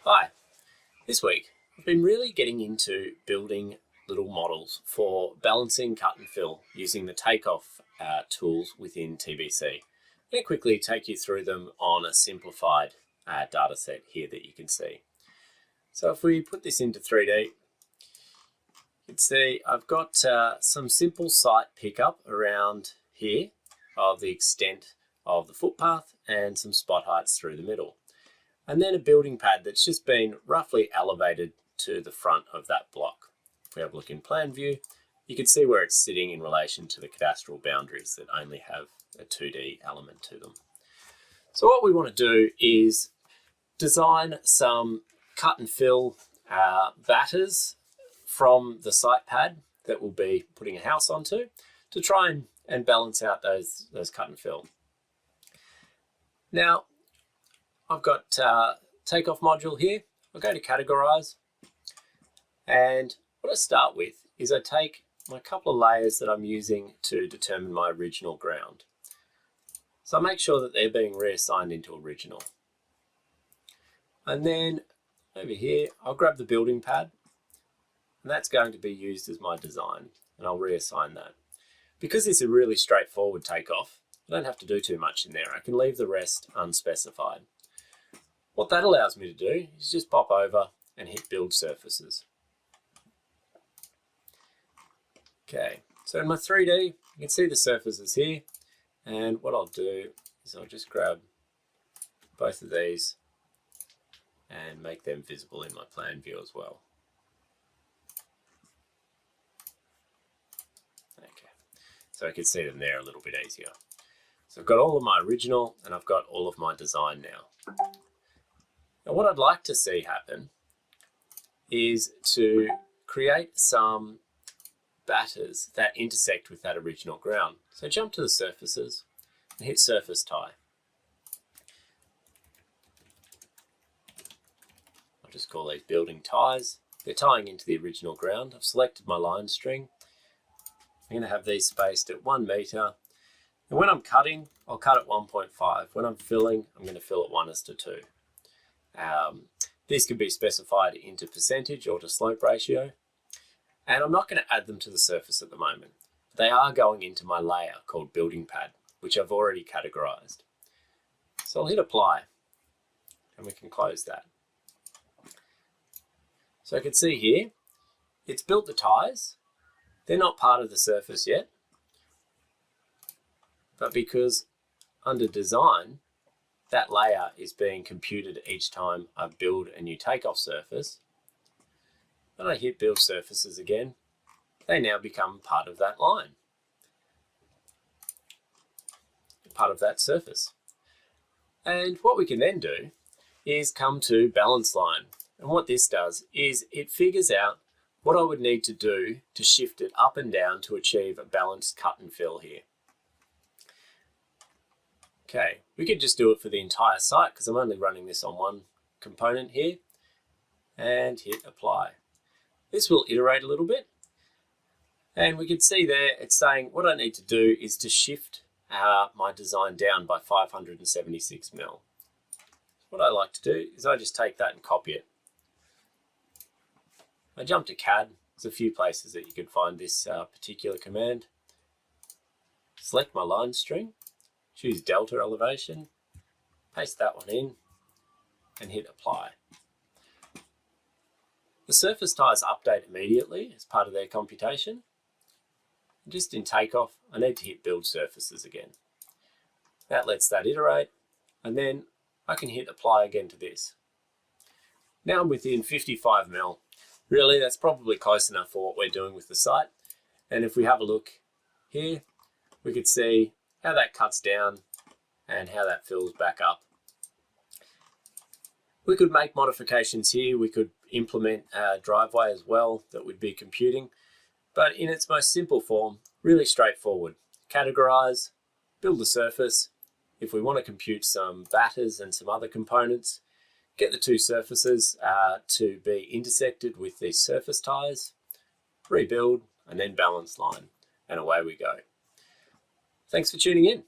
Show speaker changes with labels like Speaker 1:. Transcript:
Speaker 1: Hi, this week I've been really getting into building little models for balancing cut and fill using the takeoff tools within TBC. I'm going to quickly take you through them on a simplified data set here that you can see. So if we put this into 3D, you can see I've got some simple site pickup around here of the extent of the footpath and some spot heights through the middle. And then a building pad that's just been roughly elevated to the front of that block. If we have a look in plan view, you can see where it's sitting in relation to the cadastral boundaries that only have a 2D element to them. So what we want to do is design some cut and fill batters from the site pad that we'll be putting a house onto to try and balance out those cut and fill. Now, I've got takeoff module here. I'll go to categorize, and what I start with is I take my couple of layers that I'm using to determine my original ground. So I make sure that they're being reassigned into original. And then over here, I'll grab the building pad, and that's going to be used as my design, and I'll reassign that. Because it's a really straightforward takeoff, I don't have to do too much in there. I can leave the rest unspecified. What that allows me to do is just pop over and hit build surfaces. Okay, so in my 3D, you can see the surfaces here. And what I'll do is I'll just grab both of these and make them visible in my plan view as well. Okay, so I can see them there a little bit easier. So I've got all of my original and I've got all of my design now. Now what I'd like to see happen is to create some batters that intersect with that original ground. So jump to the surfaces and hit surface tie. I'll just call these building ties. They're tying into the original ground. I've selected my line string. I'm going to have these spaced at 1 meter. And when I'm cutting, I'll cut at 1.5. When I'm filling, I'm going to fill at 1:2. This can be specified into percentage or to slope ratio. And I'm not going to add them to the surface at the moment. They are going into my layer called building pad, which I've already categorized. So I'll hit apply and we can close that. So I can see here, it's built the ties. They're not part of the surface yet, but because under design, that layer is being computed each time I build a new takeoff surface. When I hit build surfaces again, they now become part of that line, part of that surface. And what we can then do is come to balance line. And what this does is it figures out what I would need to do to shift it up and down to achieve a balanced cut and fill here. Okay, we could just do it for the entire site because I'm only running this on one component here, and hit apply. This will iterate a little bit, and we can see there it's saying what I need to do is to shift my design down by 576 mil. What I like to do is I just take that and copy it. I jump to CAD. There's a few places that you can find this particular command. Select my line string, choose delta elevation, paste that one in, and hit apply. The surface ties update immediately as part of their computation. Just in takeoff, I need to hit build surfaces again. That lets that iterate, and then I can hit apply again to this. Now I'm within 55 mil. Really, that's probably close enough for what we're doing with the site. And if we have a look here, we could see how that cuts down and how that fills back up. We could make modifications here. We could implement a driveway as well that would be computing, but in its most simple form, really straightforward. Categorize, build the surface. If we want to compute some batters and some other components, get the two surfaces to be intersected with these surface ties, rebuild, and then balance line, and away we go. Thanks for tuning in.